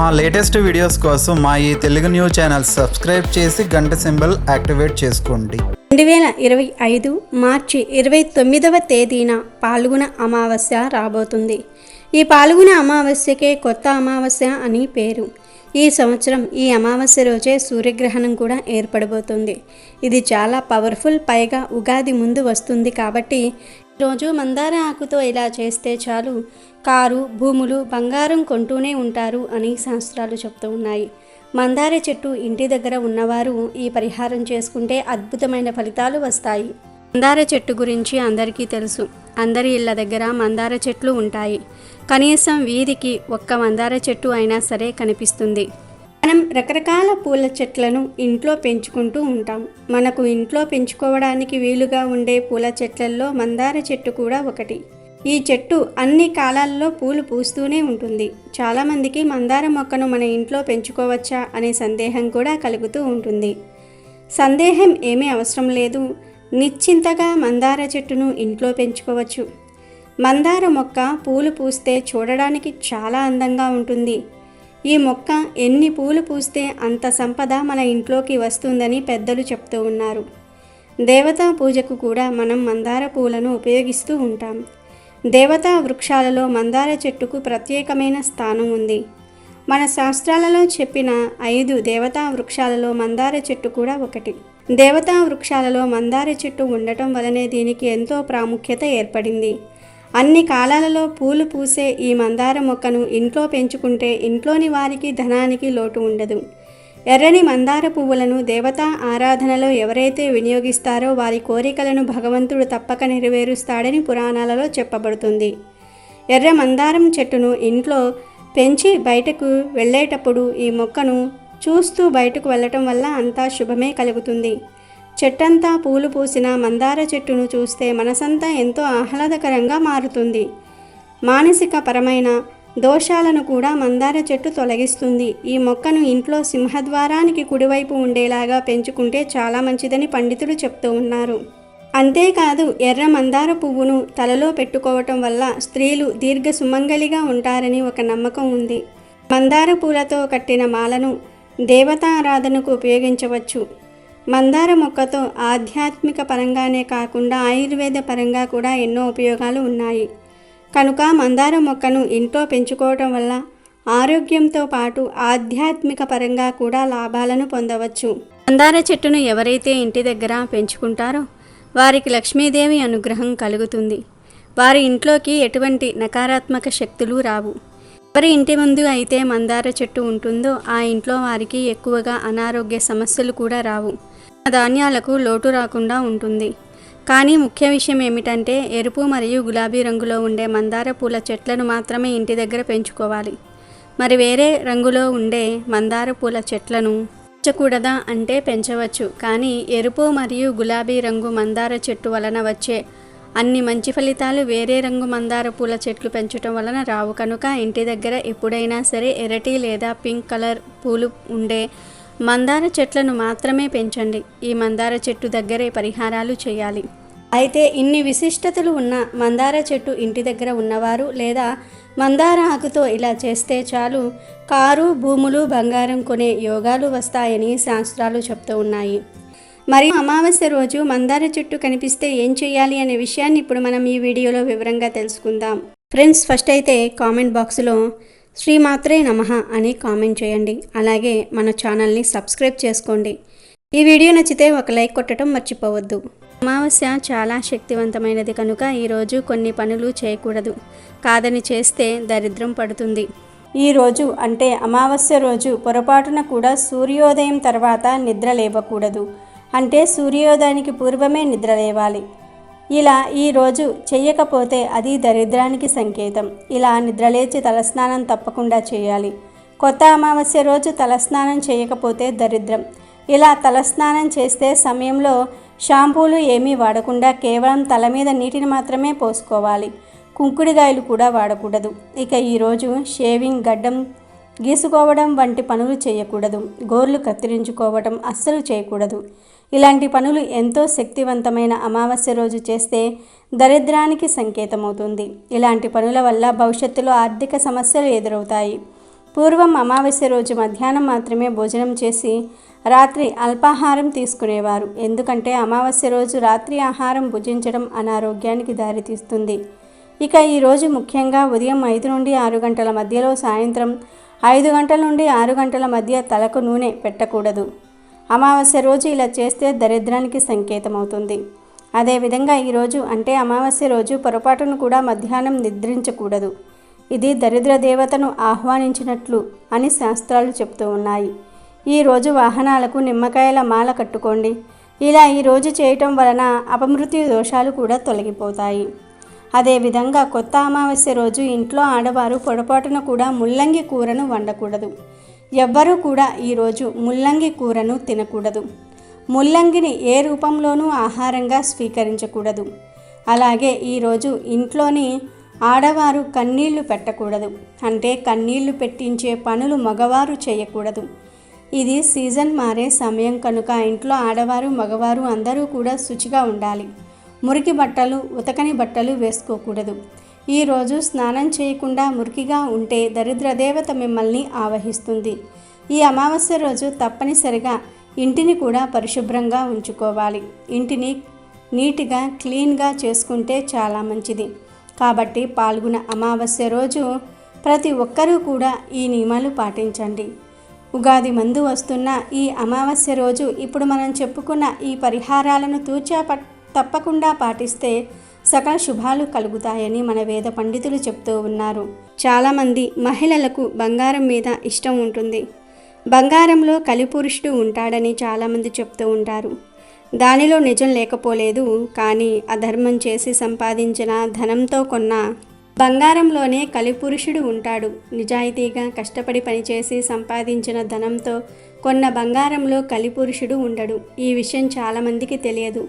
మా latest videos కోసం మా ఈ తెలుగు న్యూస్ ఛానల్ సబ్స్క్రైబ్ చేసి గంట సింబల్ యాక్టివేట్ చేసుకోండి. 2025 మార్చి 29వ తేదీన పాల్గొన అమావాస్య రాబోతుంది. ఈ పాల్గొన అమావాస్యకే కొత్త అమావాస్య అని పేరు. ఈ సంవత్సరం ఈ అమావాస్య రోజే సూర్యగ్రహణం కూడా ఏర్పడబోతుంది. ఇది చాలా పవర్ఫుల్, పైగా ఉగాది ముందు వస్తుంది కాబట్టి రోజు మందార ఆకుతో ఇలా చేస్తే చాలు కారు, భూములు, బంగారం కొంటూనే ఉంటారు అని శాస్త్రాలు చెప్తూ ఉన్నాయి. మందార చెట్టు ఇంటి దగ్గర ఉన్నవారు ఈ పరిహారం చేసుకుంటే అద్భుతమైన ఫలితాలు వస్తాయి. మందార చెట్టు గురించి అందరికీ తెలుసు. అందరి ఇళ్ళ దగ్గర మందార చెట్లు ఉంటాయి. కనీసం వీధికి ఒక్క మందార చెట్టు అయినా సరే కనిపిస్తుంది. మనం రకరకాల పూల చెట్లను ఇంట్లో పెంచుకుంటూ ఉంటాం. మనకు ఇంట్లో పెంచుకోవడానికి వీలుగా ఉండే పూల చెట్లల్లో మందార చెట్టు కూడా ఒకటి. ఈ చెట్టు అన్ని కాలాల్లో పూలు పూస్తూనే ఉంటుంది. చాలామందికి మందార మొక్కను మన ఇంట్లో పెంచుకోవచ్చా అనే సందేహం కూడా కలుగుతూ ఉంటుంది. సందేహం ఏమీ అవసరం లేదు. నిశ్చింతగా మందార చెట్టును ఇంట్లో పెంచుకోవచ్చు. మందార మొక్క పూలు పూస్తే చూడడానికి చాలా అందంగా ఉంటుంది. ఈ మొక్క ఎన్ని పూలు పూస్తే అంత సంపద మన ఇంట్లోకి వస్తుందని పెద్దలు చెప్తూ ఉన్నారు. దేవతా పూజకు కూడా మనం మందార పూలను ఉపయోగిస్తూ ఉంటాం. దేవతా వృక్షాలలో మందార చెట్టుకు ప్రత్యేకమైన స్థానం ఉంది. మన శాస్త్రాలలో చెప్పిన 5 దేవతా వృక్షాలలో మందార చెట్టు కూడా ఒకటి. దేవతా వృక్షాలలో మందార చెట్టు ఉండటం వలనే దీనికి ఎంతో ప్రాముఖ్యత ఏర్పడింది. అన్ని కాలాలలో పూలు పూసే ఈ మందార మొక్కను ఇంట్లో పెంచుకుంటే ఇంట్లోని వారికి ధనానికి లోటు ఉండదు. ఎర్రని మందార పువ్వులను దేవతా ఆరాధనలో ఎవరైతే వినియోగిస్తారో వారి కోరికలను భగవంతుడు తప్పక నెరవేరుస్తాడని పురాణాలలో చెప్పబడుతుంది. ఎర్ర మందారం చెట్టును ఇంట్లో పెంచి బయటకు వెళ్ళేటప్పుడు ఈ మొక్కను చూస్తూ బయటకు వెళ్ళటం వల్ల అంతా శుభమే కలుగుతుంది. చెట్టంతా పూలు పూసిన మందార చెట్టును చూస్తే మనసంతా ఎంతో ఆహ్లాదకరంగా మారుతుంది. మానసిక పరమైన దోషాలను కూడా మందార చెట్టు తొలగిస్తుంది. ఈ మొక్కను ఇంట్లో సింహద్వారానికి కుడివైపు ఉండేలాగా పెంచుకుంటే చాలా మంచిదని పండితులు చెప్తూ ఉన్నారు. అంతేకాదు ఎర్ర మందార పువ్వును తలలో పెట్టుకోవటం వల్ల స్త్రీలు దీర్ఘ సుమంగళిగా ఉంటారని ఒక నమ్మకం ఉంది. మందార పూలతో కట్టిన మాలను దేవతారాధనకు ఉపయోగించవచ్చు. మందార మొక్కతో ఆధ్యాత్మిక పరంగానే కాకుండా ఆయుర్వేద పరంగా కూడా ఎన్నో ఉపయోగాలు ఉన్నాయి. కనుక మందార మొక్కను ఇంట్లో పెంచుకోవటం వల్ల ఆరోగ్యంతో పాటు ఆధ్యాత్మిక పరంగా కూడా లాభాలను పొందవచ్చు. మందార చెట్టును ఎవరైతే ఇంటి దగ్గర పెంచుకుంటారో వారికి లక్ష్మీదేవి అనుగ్రహం కలుగుతుంది. వారి ఇంట్లోకి ఎటువంటి నకారాత్మక శక్తులు రావు. ఎవరి ఇంటి ముందు అయితే మందార చెట్టు ఉంటుందో ఆ ఇంట్లో వారికి ఎక్కువగా అనారోగ్య సమస్యలు కూడా రావు. ధాన్యాలకు లోటు రాకుండా ఉంటుంది. కానీ ముఖ్య విషయం ఏమిటంటే ఎరుపు మరియు గులాబీ రంగులో ఉండే మందార పూల చెట్లను మాత్రమే ఇంటి దగ్గర పెంచుకోవాలి. మరి వేరే రంగులో ఉండే మందార పూల చెట్లను పెంచకూడదా అంటే పెంచవచ్చు. కానీ ఎరుపు మరియు గులాబీ రంగు మందార చెట్టు వలన వచ్చే అన్ని మంచి ఫలితాలు వేరే రంగు మందార పూల చెట్లు పెంచడం వలన రావు. కనుక ఇంటి దగ్గర ఎప్పుడైనా సరే ఎర్రటి లేదా పింక్ కలర్ పూలు ఉండే మందార చెట్లను మాత్రమే పెంచండి. ఈ మందార చెట్టు దగ్గరే పరిహారాలు చేయాలి. అయితే ఇన్ని విశిష్టతలు ఉన్న మందార చెట్టు ఇంటి దగ్గర ఉన్నవారు లేదా మందార ఆకుతో ఇలా చేస్తే చాలు కారు, భూములు, బంగారం కొనే యోగాలు వస్తాయని శాస్త్రాలు చెప్తూ ఉన్నాయి. మరియు అమావాస్య రోజు మందార చెట్టు కనిపిస్తే ఏం చేయాలి అనే విషయాన్ని ఇప్పుడు మనం ఈ వీడియోలో వివరంగా తెలుసుకుందాం. ఫ్రెండ్స్, ఫస్ట్ అయితే కామెంట్ బాక్స్లో శ్రీమాత్రే నమః అని కామెంట్ చేయండి. అలాగే మన ఛానల్ని సబ్స్క్రైబ్ చేసుకోండి. ఈ వీడియో నచ్చితే ఒక లైక్ కొట్టడం మర్చిపోవద్దు. అమావాస్య చాలా శక్తివంతమైనది కనుక ఈరోజు కొన్ని పనులు చేయకూడదు. కాదని చేస్తే దరిద్రం పడుతుంది. ఈరోజు అంటే అమావాస్య రోజు పొరపాటున కూడా సూర్యోదయం తర్వాత నిద్ర లేవకూడదు. అంటే సూర్యోదయానికి పూర్వమే నిద్ర లేవాలి. ఇలా ఈరోజు చెయ్యకపోతే అది దరిద్రానికి సంకేతం. ఇలా నిద్రలేచి తలస్నానం తప్పకుండా చేయాలి. కొత్త అమావాస్య రోజు తలస్నానం చేయకపోతే దరిద్రం. ఇలా తలస్నానం చేస్తే సమయంలో షాంపూలు ఏమీ వాడకుండా కేవలం తల మీద నీటిని మాత్రమే పోసుకోవాలి. కుంకుడిగాయలు కూడా వాడకూడదు. ఇక ఈరోజు షేవింగ్, గడ్డం గీసుకోవడం వంటి పనులు చేయకూడదు. గోర్లు కత్తిరించుకోవడం అస్సలు చేయకూడదు. ఇలాంటి పనులు ఎంతో శక్తివంతమైన అమావాస్య రోజు చేస్తే దరిద్రానికి సంకేతమవుతుంది. ఇలాంటి పనుల వల్ల భవిష్యత్తులో ఆర్థిక సమస్యలు ఎదురవుతాయి. పూర్వం అమావాస్య రోజు మధ్యాహ్నం మాత్రమే భోజనం చేసి రాత్రి అల్పాహారం తీసుకునేవారు. ఎందుకంటే అమావాస్య రోజు రాత్రి ఆహారం భుజించడం అనారోగ్యానికి దారితీస్తుంది. ఇక ఈరోజు ముఖ్యంగా ఉదయం 5 నుండి 6 గంటల మధ్యలో, సాయంత్రం 5 గంటల నుండి 6 గంటల మధ్య తలకు నూనె పెట్టకూడదు. అమావాస్య రోజు ఇలా చేస్తే దరిద్రానికి సంకేతమవుతుంది. అదేవిధంగా ఈరోజు అంటే అమావాస్య రోజు పొరపాటును కూడా మధ్యాహ్నం నిద్రించకూడదు. ఇది దరిద్ర దేవతను ఆహ్వానించినట్లు అని శాస్త్రాలు చెప్తూ ఉన్నాయి. ఈరోజు వాహనాలకు నిమ్మకాయల మాల కట్టుకోండి. ఇలా ఈరోజు చేయటం వలన అపమృత్యు దోషాలు కూడా తొలగిపోతాయి. అదేవిధంగా కొత్త అమావాస్య రోజు ఇంట్లో ఆడవారు పొరపాటున కూడా ముల్లంగి కూరను వండకూడదు. ఎవ్వరూ కూడా ఈరోజు ముల్లంగి కూరను తినకూడదు. ముల్లంగిని ఏ రూపంలోనూ ఆహారంగా స్వీకరించకూడదు. అలాగే ఈరోజు ఇంట్లోని ఆడవారు కన్నీళ్లు పెట్టకూడదు. అంటే కన్నీళ్లు పెట్టించే పనులు మగవారు చేయకూడదు. ఇది సీజన్ మారే సమయం కనుక ఇంట్లో ఆడవారు మగవారు అందరూ కూడా శుచిగా ఉండాలి. మురికి బట్టలు, ఉతకని బట్టలు వేసుకోకూడదు. ఈరోజు స్నానం చేయకుండా మురికిగా ఉంటే దరిద్ర దేవత మిమ్మల్ని ఆవహిస్తుంది. ఈ అమావాస్య రోజు తప్పనిసరిగా ఇంటిని కూడా పరిశుభ్రంగా ఉంచుకోవాలి. ఇంటిని నీట్గా క్లీన్గా చేసుకుంటే చాలా మంచిది. కాబట్టి పాల్గొన అమావాస్య రోజు ప్రతి ఒక్కరూ కూడా ఈ నియమాలు పాటించండి. ఉగాది ముందు వస్తున్న ఈ అమావాస్య రోజు ఇప్పుడు మనం చెప్పుకున్న ఈ పరిహారాలను తప్పకుండా పాటిస్తే సకల శుభాలు కలుగుతాయని మన వేద పండితులు చెప్తూ ఉన్నారు. చాలామంది మహిళలకు బంగారం మీద ఇష్టం ఉంటుంది. బంగారంలో కలిపురుషుడు ఉంటాడని చాలామంది చెప్తూ ఉంటారు. దానిలో నిజం లేకపోలేదు. కానీ అధర్మం చేసి సంపాదించిన ధనంతో కొన్న బంగారంలోనే కలిపురుషుడు ఉంటాడు. నిజాయితీగా కష్టపడి పనిచేసి సంపాదించిన ధనంతో కొన్న బంగారంలో కలిపురుషుడు ఉండడు. ఈ విషయం చాలామందికి తెలియదు.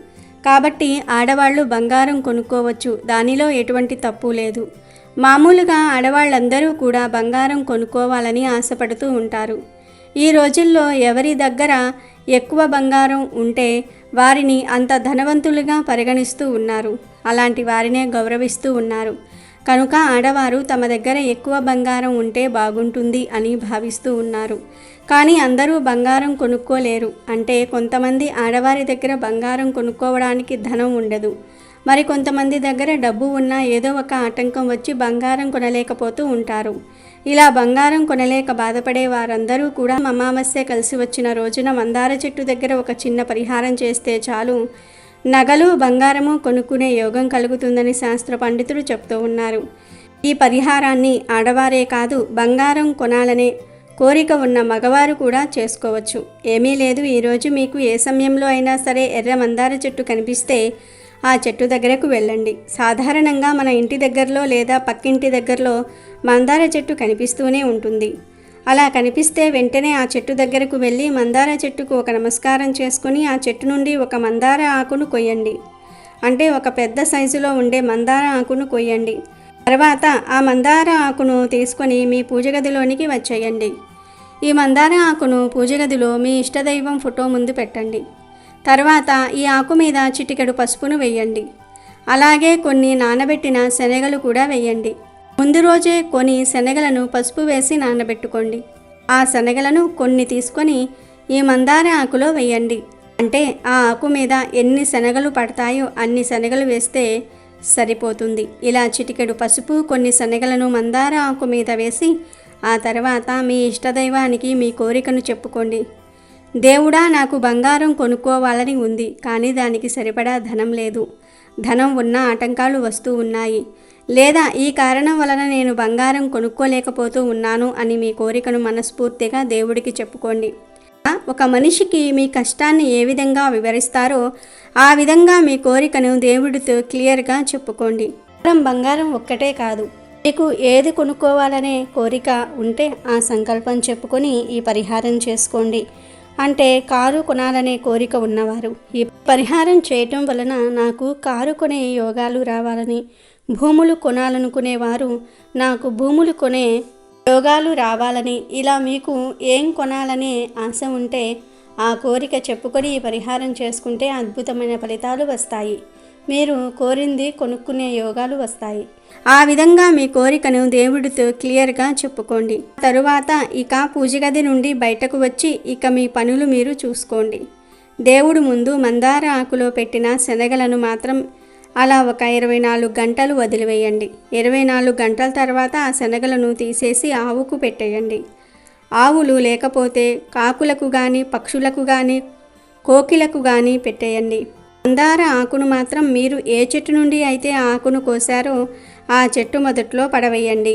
కాబట్టి ఆడవాళ్ళు బంగారం కొనుక్కోవచ్చు. దానిలో ఎటువంటి తప్పు లేదు. మామూలుగా ఆడవాళ్ళందరూ కూడా బంగారం కొనుక్కోవాలని ఆశపడుతూ ఉంటారు. ఈ రోజుల్లో ఎవరి దగ్గర ఎక్కువ బంగారం ఉంటే వారిని అంత ధనవంతులుగా పరిగణిస్తూ ఉన్నారు. అలాంటి వారినే గౌరవిస్తూ ఉన్నారు. కనుక ఆడవారు తమ దగ్గర ఎక్కువ బంగారం ఉంటే బాగుంటుంది అని భావిస్తూ ఉన్నారు. కానీ అందరూ బంగారం కొనుక్కోలేరు. అంటే కొంతమంది ఆడవారి దగ్గర బంగారం కొనుక్కోవడానికి ధనం ఉండదు. మరి కొంతమంది దగ్గర డబ్బు ఉన్నా ఏదో ఒక ఆటంకం వచ్చి బంగారం కొనలేకపోతూ ఉంటారు. ఇలా బంగారం కొనలేక బాధపడే వారందరూ కూడా అమావాస్య కలిసి వచ్చిన రోజున మందార చెట్టు దగ్గర ఒక చిన్న పరిహారం చేస్తే చాలు, నగలు బంగారము కొనుక్కునే యోగం కలుగుతుందని శాస్త్ర పండితులు చెప్తూ ఉన్నారు. ఈ పరిహారాన్ని ఆడవారే కాదు, బంగారం కొనాలనే కోరిక ఉన్న మగవారు కూడా చేసుకోవచ్చు. ఏమీ లేదు, ఈరోజు మీకు ఏ సమయంలో అయినా సరే ఎర్ర మందార చెట్టు కనిపిస్తే ఆ చెట్టు దగ్గరకు వెళ్ళండి. సాధారణంగా మన ఇంటి దగ్గరలో లేదా పక్కింటి దగ్గరలో మందార చెట్టు కనిపిస్తూనే ఉంటుంది. అలా కనిపిస్తే వెంటనే ఆ చెట్టు దగ్గరకు వెళ్ళి మందార చెట్టుకు ఒక నమస్కారం చేసుకుని ఆ చెట్టు నుండి ఒక మందార ఆకును కొయ్యండి. అంటే ఒక పెద్ద సైజులో ఉండే మందార ఆకును కొయ్యండి. తర్వాత ఆ మందార ఆకును తీసుకొని మీ పూజ గదిలోనికి వచ్చేయండి. ఈ మందార ఆకును పూజ గదిలో మీ ఇష్టదైవం ఫోటో ముందు పెట్టండి. తర్వాత ఈ ఆకు మీద చిటికెడు పసుపును వేయండి. అలాగే కొన్ని నానబెట్టిన శనగలు కూడా వేయండి. ముందు రోజే కొన్ని శనగలను పసుపు వేసి నానబెట్టుకోండి. ఆ శనగలను కొన్ని తీసుకొని ఈ మందార ఆకులో వేయండి. అంటే ఆ ఆకు మీద ఎన్ని శనగలు పడతాయో అన్ని శనగలు వేస్తే సరిపోతుంది. ఇలా చిటికెడు పసుపు కొన్ని శనగలను మందార ఆకు మీద వేసి ఆ తర్వాత మీ ఇష్టదైవానికి మీ కోరికను చెప్పుకోండి. దేవుడా, నాకు బంగారం కొనుక్కోవాలని ఉంది, కానీ దానికి సరిపడా ధనం లేదు. ధనం ఉన్న ఆటంకాలు వస్తూ ఉన్నాయి, లేదా ఈ కారణం వలన నేను బంగారం కొనుక్కోలేకపోతూ ఉన్నాను అని మీ కోరికను మనస్ఫూర్తిగా దేవుడికి చెప్పుకోండి. ఒక మనిషికి మీ కష్టాన్ని ఏ విధంగా వివరిస్తారో ఆ విధంగా మీ కోరికను దేవుడితో క్లియర్గా చెప్పుకోండి. బంగారం ఒక్కటే కాదు, మీకు ఏది కొనుక్కోవాలనే కోరిక ఉంటే ఆ సంకల్పం చెప్పుకొని ఈ పరిహారం చేసుకోండి. అంటే కారు కొనాలనే కోరిక ఉన్నవారు ఈ పరిహారం చేయటం వలన నాకు కారు కొనే యోగాలు రావాలని, భూములు కొనాలనుకునేవారు నాకు భూములు కొనే యోగాలు రావాలని, ఇలా మీకు ఏం కొనాలనే ఆశ ఉంటే ఆ కోరిక చెప్పుకొని ఈ పరిహారం చేసుకుంటే అద్భుతమైన ఫలితాలు వస్తాయి. మీరు కోరింది కొనుక్కునే యోగాలు వస్తాయి. ఆ విధంగా మీ కోరికను దేవుడితో క్లియర్గా చెప్పుకోండి. తరువాత ఇక పూజ గది నుండి బయటకు వచ్చి ఇక మీ పనులు మీరు చూసుకోండి. దేవుడు ముందు మందార ఆకులో పెట్టిన శనగలను మాత్రం అలా ఒక 24 గంటలు వదిలివేయండి. 24 గంటల తర్వాత ఆ శనగలను తీసేసి ఆవుకు పెట్టేయండి. ఆవులు లేకపోతే కాకులకు కానీ పక్షులకు కానీ కోకిలకు కానీ పెట్టేయండి. మందార ఆకును మాత్రం మీరు ఏ చెట్టు నుండి అయితే ఆకును కోసారో ఆ చెట్టు మొదట్లో పడవేయండి.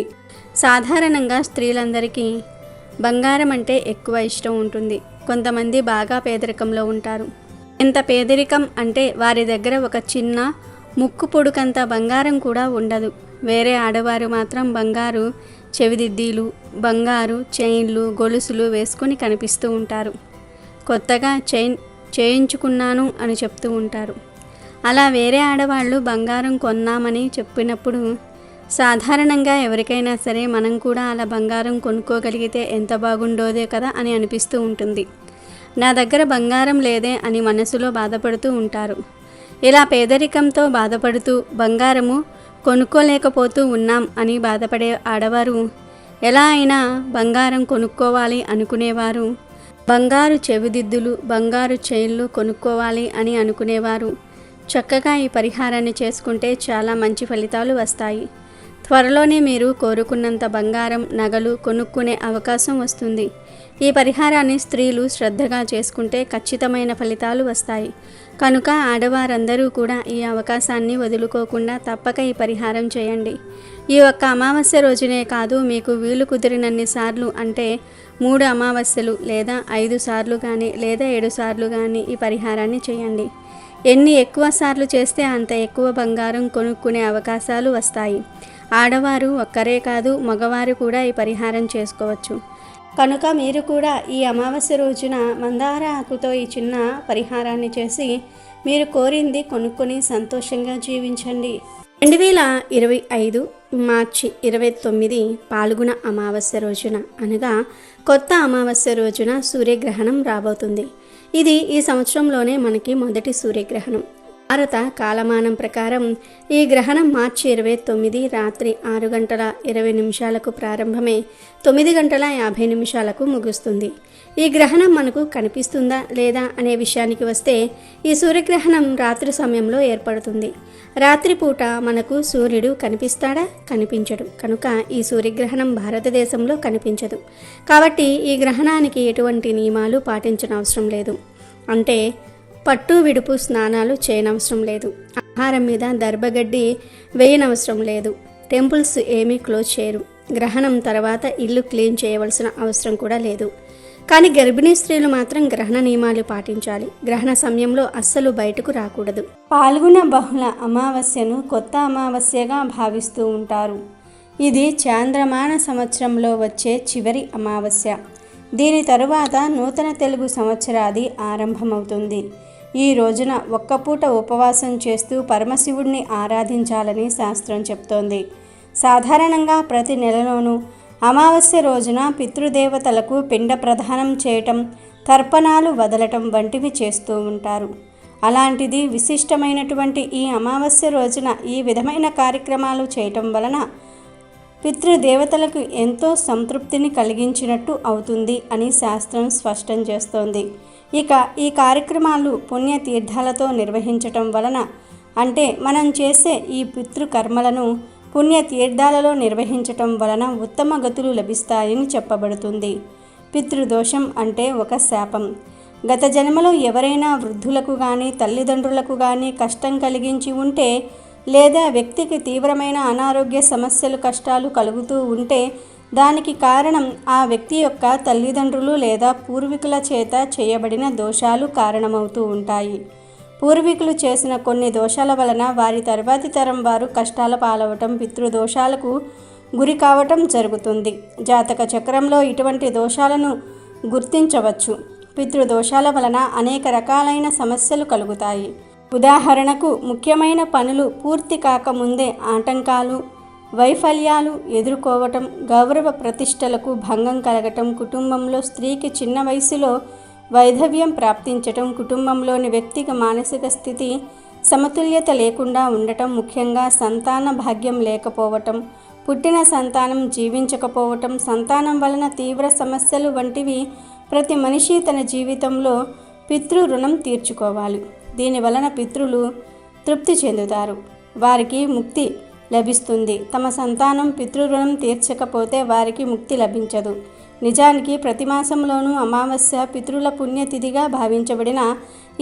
సాధారణంగా స్త్రీలందరికీ బంగారం అంటే ఎక్కువ ఇష్టం ఉంటుంది. కొంతమంది బాగా పేదరికంలో ఉంటారు. ఎంత పేదరికం అంటే వారి దగ్గర ఒక చిన్న ముక్కు పొడుకంత బంగారం కూడా ఉండదు. వేరే ఆడవారు మాత్రం బంగారు చెవిదిద్దీలు, బంగారు చైన్లు, గొలుసులు వేసుకొని కనిపిస్తూ ఉంటారు. కొత్తగా చేయించుకున్నాను అని చెప్తూ ఉంటారు. అలా వేరే ఆడవాళ్ళు బంగారం కొన్నామని చెప్పినప్పుడు సాధారణంగా ఎవరికైనా సరే మనం కూడా అలా బంగారం కొనుక్కోగలిగితే ఎంత బాగుండోదే కదా అని అనిపిస్తూ ఉంటుంది. నా దగ్గర బంగారం లేదే అని మనసులో బాధపడుతూ ఉంటారు. ఇలా పేదరికంతో బాధపడుతూ బంగారము కొనుక్కోలేకపోతూ ఉన్నాం అని బాధపడే ఆడవారు, ఎలా అయినా బంగారం కొనుక్కోవాలి అనుకునేవారు, బంగారు చెవిదిద్దులు, బంగారు చైన్లు కొనుక్కోవాలి అని అనుకునేవారు చక్కగా ఈ పరిహారాన్ని చేసుకుంటే చాలా మంచి ఫలితాలు వస్తాయి. త్వరలోనే మీరు కోరుకున్నంత బంగారం, నగలు కొనుక్కునే అవకాశం వస్తుంది. ఈ పరిహారాన్ని స్త్రీలు శ్రద్ధగా చేసుకుంటే ఖచ్చితమైన ఫలితాలు వస్తాయి. కనుక ఆడవారందరూ కూడా ఈ అవకాశాన్ని వదులుకోకుండా తప్పక ఈ పరిహారం చేయండి. ఈ ఒక్క అమావాస్య రోజునే కాదు, మీకు వీలు కుదిరినన్ని సార్లు, అంటే 3 అమావాస్యలు లేదా 5 సార్లు కానీ లేదా 7 సార్లు కానీ ఈ పరిహారాన్ని చేయండి. ఎన్ని ఎక్కువ సార్లు చేస్తే అంత ఎక్కువ బంగారం కొనుక్కునే అవకాశాలు వస్తాయి. ఆడవారు ఒక్కరే కాదు, మగవారు కూడా ఈ పరిహారం చేసుకోవచ్చు. కనుక మీరు కూడా ఈ అమావాస్య రోజున మందార ఆకుతో ఈ చిన్న పరిహారాన్ని చేసి మీరు కోరింది కొనుక్కొని సంతోషంగా జీవించండి. 2025 మార్చి 29 పాల్గొన అమావాస్య రోజున, అనగా కొత్త అమావాస్య రోజున సూర్యగ్రహణం రాబోతుంది. ఇది ఈ సంవత్సరంలోనే మనకి మొదటి సూర్యగ్రహణం. భారత కాలమానం ప్రకారం ఈ గ్రహణం మార్చి 29 రాత్రి 6 గంటల 20 నిమిషాలకు ప్రారంభమై 9 గంటల 50 నిమిషాలకు ముగుస్తుంది. ఈ గ్రహణం మనకు కనిపిస్తుందా లేదా అనే విషయానికి వస్తే, ఈ సూర్యగ్రహణం రాత్రి సమయంలో ఏర్పడుతుంది. రాత్రిపూట మనకు సూర్యుడు కనిపిస్తాడా? కనిపించడు. కనుక ఈ సూర్యగ్రహణం భారతదేశంలో కనిపించదు. కాబట్టి ఈ గ్రహణానికి ఎటువంటి నియమాలు పాటించనవసరం లేదు. అంటే పట్టు విడుపు స్నానాలు చేయనవసరం లేదు. ఆహారం మీద దర్భగడ్డి వేయనవసరం లేదు. టెంపుల్స్ ఏమీ క్లోజ్ చేయరు. గ్రహణం తర్వాత ఇల్లు క్లీన్ చేయవలసిన అవసరం కూడా లేదు. కానీ గర్భిణీ స్త్రీలు మాత్రం గ్రహణ నియమాలు పాటించాలి. గ్రహణ సమయంలో అస్సలు బయటకు రాకూడదు. పాల్గొన బహుళ అమావాస్యను కొత్త అమావాస్యగా భావిస్తూ ఉంటారు. ఇది చాంద్రమాన సంవత్సరంలో వచ్చే చివరి అమావాస్య. దీని తరువాత నూతన తెలుగు సంవత్సరాది ఆరంభమవుతుంది. ఈ రోజున ఒక్కపూట ఉపవాసం చేస్తూ పరమశివుడిని ఆరాధించాలని శాస్త్రం చెప్తోంది. సాధారణంగా ప్రతి నెలలోనూ అమావాస్య రోజున పితృదేవతలకు పిండ ప్రదానం చేయటం, తర్పణాలు వదలటం వంటివి చేస్తూ ఉంటారు. అలాంటిది విశిష్టమైనటువంటి ఈ అమావాస్య రోజున ఈ విధమైన కార్యక్రమాలు చేయటం వలన పితృదేవతలకు ఎంతో సంతృప్తిని కలిగించినట్టు అవుతుంది అని శాస్త్రం స్పష్టం చేస్తోంది. ఇక ఈ కార్యక్రమాలు పుణ్యతీర్థాలతో నిర్వహించటం వలన, అంటే మనం చేసే ఈ పితృకర్మలను పుణ్యతీర్థాలలో నిర్వహించటం వలన ఉత్తమ గతులు లభిస్తాయని చెప్పబడుతుంది. పితృదోషం అంటే ఒక శాపం. గత జన్మలో ఎవరైనా వృద్ధులకు కానీ తల్లిదండ్రులకు కానీ కష్టం కలిగించి ఉంటే, లేదా వ్యక్తికి తీవ్రమైన అనారోగ్య సమస్యలు, కష్టాలు కలుగుతూ ఉంటే దానికి కారణం ఆ వ్యక్తి యొక్క తల్లిదండ్రులు లేదా పూర్వీకుల చేత చేయబడిన దోషాలు కారణమవుతూ ఉంటాయి. పూర్వీకులు చేసిన కొన్ని దోషాల వలన వారి తర్వాతి తరం వారు కష్టాల పాలవటం, పితృదోషాలకు గురి కావటం జరుగుతుంది. జాతక చక్రంలో ఇటువంటి దోషాలను గుర్తించవచ్చు. పితృదోషాల వలన అనేక రకాలైన సమస్యలు కలుగుతాయి. ఉదాహరణకు, ముఖ్యమైన పనులు పూర్తి కాకముందే ఆటంకాలు, వైఫల్యాలు ఎదుర్కోవటం, గౌరవ ప్రతిష్టలకు భంగం కలగటం, కుటుంబంలో స్త్రీకి చిన్న వయసులో వైధవ్యం ప్రాప్తించటం, కుటుంబంలోని వ్యక్తికి మానసిక స్థితి సమతుల్యత లేకుండా ఉండటం, ముఖ్యంగా సంతాన భాగ్యం లేకపోవటం, పుట్టిన సంతానం జీవించకపోవటం, సంతానం వలన తీవ్ర సమస్యలు వంటివి ప్రతి మనిషి తన జీవితంలో పితృ రుణం తీర్చుకోవాలి. దీని వలన పితృలు తృప్తి చెందుతారు, వారికి ముక్తి లభిస్తుంది. తమ సంతానం పితృ రుణం తీర్చకపోతే వారికి ముక్తి లభించదు. నిజానికి ప్రతి మాసంలోనూ అమావాస్య పితృల పుణ్యతిథిగా భావించబడిన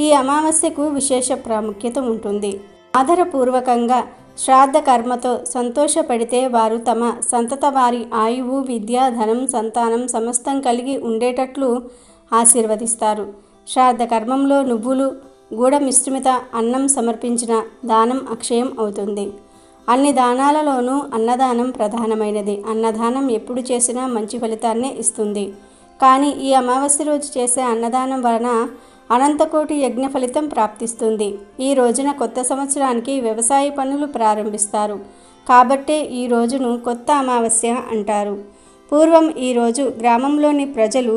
ఈ అమావాస్యకు విశేష ప్రాముఖ్యత ఉంటుంది. ఆదరపూర్వకంగా శ్రాద్ధ కర్మతో సంతోషపడితే వారు తమ సంతత వారి ఆయువు, విద్య, ధనం, సంతానం సమస్తం కలిగి ఉండేటట్లు ఆశీర్వదిస్తారు. శ్రాద్ధ కర్మంలో నువ్వులు, గూడ మిశ్రమిత అన్నం సమర్పించిన దానం అక్షయం అవుతుంది. అన్ని దానాలలోనూ అన్నదానం ప్రధానమైనది. అన్నదానం ఎప్పుడు చేసినా మంచి ఫలితాన్నే ఇస్తుంది. కానీ ఈ అమావాస్య రోజు చేసే అన్నదానం వలన అనంతకోటి యజ్ఞ ఫలితం ప్రాప్తిస్తుంది. ఈ రోజున కొత్త సంవత్సరానికి వ్యవసాయ పనులు ప్రారంభిస్తారు. కాబట్టే ఈ రోజును కొత్త అమావాస్య అంటారు. పూర్వం ఈ రోజు గ్రామంలోని ప్రజలు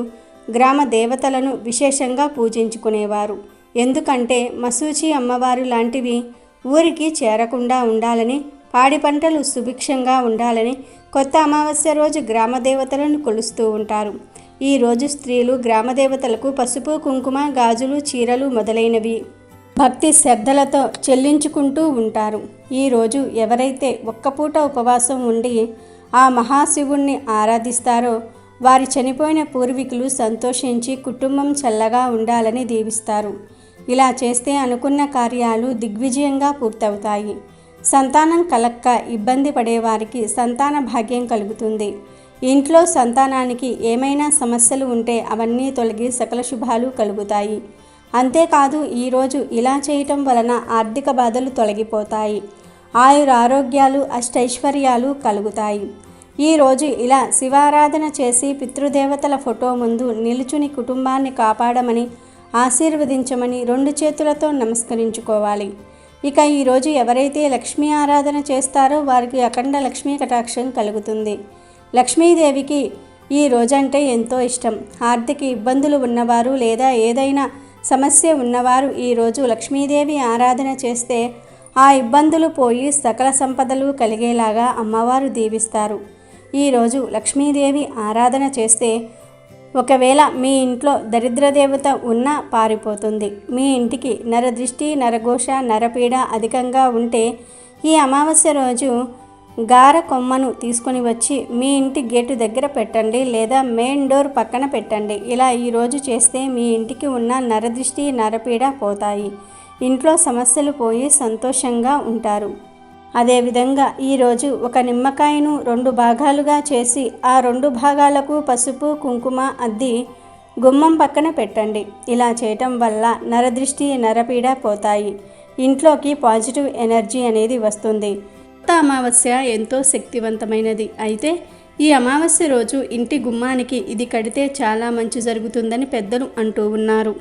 గ్రామ దేవతలను విశేషంగా పూజించుకునేవారు. ఎందుకంటే మసూచి అమ్మవారు లాంటివి ఊరికి చేరకుండా ఉండాలని, పాడి పంటలు సుభిక్షంగా ఉండాలని కొత్త అమావాస్య రోజు గ్రామ దేవతలను కొలుస్తూ ఉంటారు. ఈ రోజు స్త్రీలు గ్రామ దేవతలకు పసుపు, కుంకుమ, గాజులు, చీరలు మొదలైనవి భక్తి శ్రద్ధలతో చెల్లించుకుంటూ ఉంటారు. ఈరోజు ఎవరైతే ఒక్కపూట ఉపవాసం ఉండి ఆ మహాశివుణ్ణి ఆరాధిస్తారో వారి చనిపోయిన పూర్వీకులు సంతోషించి కుటుంబం చల్లగా ఉండాలని దీవిస్తారు. ఇలా చేస్తే అనుకున్న కార్యాలు దిగ్విజయంగా పూర్తవుతాయి. సంతానం కలక్క ఇబ్బంది పడేవారికి సంతాన భాగ్యం కలుగుతుంది. ఇంట్లో సంతానానికి ఏమైనా సమస్యలు ఉంటే అవన్నీ తొలగి సకల శుభాలు కలుగుతాయి. అంతేకాదు ఈరోజు ఇలా చేయటం వలన ఆర్థిక బాధలు తొలగిపోతాయి. ఆయురారోగ్యాలు, అష్టైశ్వర్యాలు కలుగుతాయి. ఈరోజు ఇలా శివారాధన చేసి పితృదేవతల ఫోటో ముందు నిలుచుని కుటుంబాన్ని కాపాడమని, ఆశీర్వదించమని 2 చేతులతో నమస్కరించుకోవాలి. ఇక ఈరోజు ఎవరైతే లక్ష్మీ ఆరాధన చేస్తారో వారికి అఖండ లక్ష్మీ కటాక్షం కలుగుతుంది. లక్ష్మీదేవికి ఈ రోజంటే ఎంతో ఇష్టం. ఆర్థిక ఇబ్బందులు ఉన్నవారు లేదా ఏదైనా సమస్య ఉన్నవారు ఈరోజు లక్ష్మీదేవి ఆరాధన చేస్తే ఆ ఇబ్బందులు పోయి సకల సంపదలు కలిగేలాగా అమ్మవారు దీవిస్తారు. ఈరోజు లక్ష్మీదేవి ఆరాధన చేస్తే ఒకవేళ మీ ఇంట్లో దరిద్రదేవత ఉన్నా పారిపోతుంది. మీ ఇంటికి నరదృష్టి, నరఘోష, నరపీడ అధికంగా ఉంటే ఈ అమావాస్య రోజు గార కొమ్మను తీసుకొని వచ్చి మీ ఇంటి గేటు దగ్గర పెట్టండి లేదా మెయిన్ డోర్ పక్కన పెట్టండి. ఇలా ఈరోజు చేస్తే మీ ఇంటికి ఉన్న నరదృష్టి, నరపీడ పోతాయి. ఇంట్లో సమస్యలు పోయి సంతోషంగా ఉంటారు. అదేవిధంగా ఈరోజు ఒక నిమ్మకాయను 2 భాగాలుగా చేసి ఆ 2 భాగాలకు పసుపు, కుంకుమ అద్ది గుమ్మం పక్కన పెట్టండి. ఇలా చేయటం వల్ల నరదృష్టి, నరపీడ పోతాయి. ఇంట్లోకి పాజిటివ్ ఎనర్జీ అనేది వస్తుంది. కొత్త అమావాస్య ఎంతో శక్తివంతమైనది. అయితే ఈ అమావాస్య రోజు ఇంటి గుమ్మానికి ఇది కడితే చాలా మంచి జరుగుతుందని పెద్దలు అంటూ ఉన్నారు.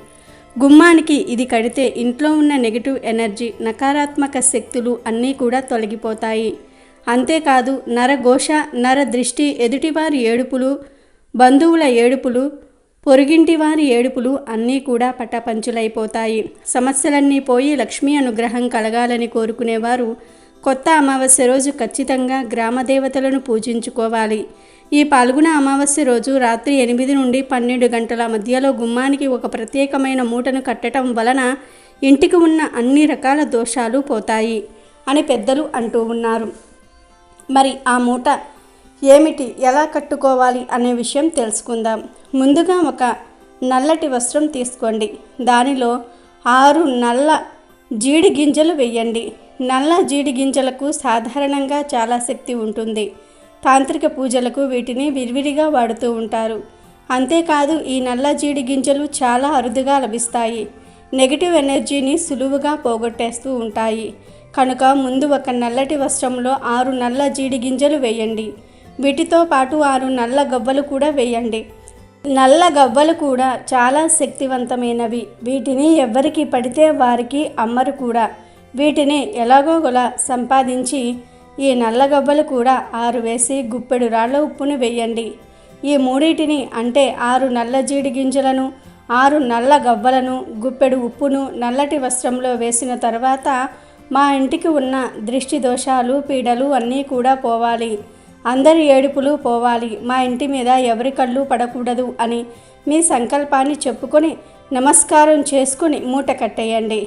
గుమ్మానికి ఇది కడితే ఇంట్లో ఉన్న నెగిటివ్ ఎనర్జీ, నకారాత్మక శక్తులు అన్నీ కూడా తొలగిపోతాయి. అంతేకాదు నరఘోష, నరదృష్టి, ఎదుటివారి ఏడుపులు, బంధువుల ఏడుపులు, పొరుగింటి వారి ఏడుపులు అన్నీ కూడా పటాపంచులైపోతాయి. సమస్యలన్నీ పోయి లక్ష్మీ అనుగ్రహం కలగాలని కోరుకునేవారు కొత్త అమావాస్య రోజు ఖచ్చితంగా గ్రామ దేవతలను పూజించుకోవాలి. ఈ పాల్గొన అమావాస్య రోజు రాత్రి 8 నుండి 12 గంటల మధ్యలో గుమ్మానికి ఒక ప్రత్యేకమైన మూటను కట్టడం వలన ఇంటికి ఉన్న అన్ని రకాల దోషాలు పోతాయి అని పెద్దలు అంటూ ఉన్నారు. మరి ఆ మూట ఏమిటి, ఎలా కట్టుకోవాలి అనే విషయం తెలుసుకుందాం. ముందుగా ఒక నల్లటి వస్త్రం తీసుకోండి. దానిలో 6 నల్ల జీడి గింజలు వేయండి. నల్ల జీడి గింజలకు సాధారణంగా చాలా శక్తి ఉంటుంది. తాంత్రిక పూజలకు వీటిని విరివిరిగా వాడుతూ ఉంటారు. అంతేకాదు ఈ నల్ల జీడి గింజలు చాలా అరుదుగా లభిస్తాయి. నెగిటివ్ ఎనర్జీని సులువుగా పోగొట్టేస్తూ ఉంటాయి. కనుక ముందు ఒక నల్లటి వస్త్రంలో 6 నల్ల జీడి గింజలు వేయండి. వీటితో పాటు 6 నల్ల గవ్వలు కూడా వేయండి. నల్ల గవ్వలు కూడా చాలా శక్తివంతమైనవి. వీటిని ఎవరికి పడితే వారికి అమ్మరు కూడా. వీటిని ఎలాగోలా సంపాదించి ఈ నల్ల గవ్వలు కూడా 6 వేసి గుప్పెడు రాళ్ళ ఉప్పును వేయండి. ఈ మూడింటిని అంటే 6 నల్ల జీడి గింజలను 6 నల్ల గవ్వలను, గుప్పెడు ఉప్పును నల్లటి వస్త్రంలో వేసిన తర్వాత మా ఇంటికి ఉన్న దృష్టి దోషాలు, పీడలు అన్నీ కూడా పోవాలి, అందరి ఏడుపులు పోవాలి, మా ఇంటి మీద ఎవరి కళ్ళు పడకూడదు అని మీ సంకల్పాన్ని చెప్పుకొని నమస్కారం చేసుకుని మూట కట్టేయండి.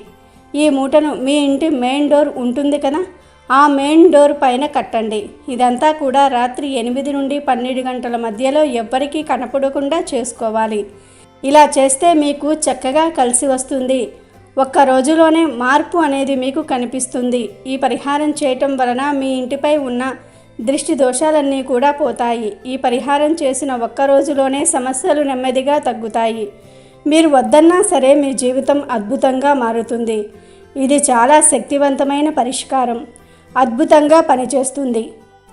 ఈ మూటను మీ ఇంటి మెయిన్ డోర్ ఉంటుంది కదా, ఆ మెయిన్ డోర్ పైన కట్టండి. ఇదంతా కూడా రాత్రి 8 నుండి 12 గంటల మధ్యలో ఎవ్వరికీ కనపడకుండా చేసుకోవాలి. ఇలా చేస్తే మీకు చక్కగా కలిసి వస్తుంది. ఒక్క రోజులోనే మార్పు అనేది మీకు కనిపిస్తుంది. ఈ పరిహారం చేయటం వలన మీ ఇంటిపై ఉన్న దృష్టి దోషాలన్నీ కూడా పోతాయి. ఈ పరిహారం చేసిన ఒక్క రోజులోనే సమస్యలు నెమ్మదిగా తగ్గుతాయి. మీరు వద్దన్నా సరే మీ జీవితం అద్భుతంగా మారుతుంది. ఇది చాలా శక్తివంతమైన పరిష్కారం, అద్భుతంగా పనిచేస్తుంది.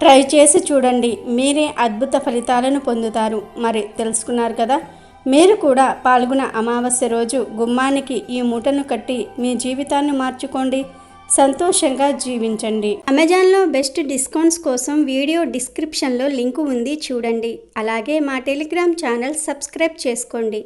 ట్రై చేసి చూడండి, మీరే అద్భుత ఫలితాలను పొందుతారు. మరి తెలుసుకున్నారు కదా, మీరు కూడా పాల్గొన అమావాస్య రోజు గుమ్మానికి ఈ మూటను కట్టి మీ జీవితాన్ని మార్చుకోండి, సంతోషంగా జీవించండి. అమెజాన్లో బెస్ట్ డిస్కౌంట్స్ కోసం వీడియో డిస్క్రిప్షన్లో లింకు ఉంది, చూడండి. అలాగే మా టెలిగ్రామ్ ఛానల్ సబ్స్క్రైబ్ చేసుకోండి.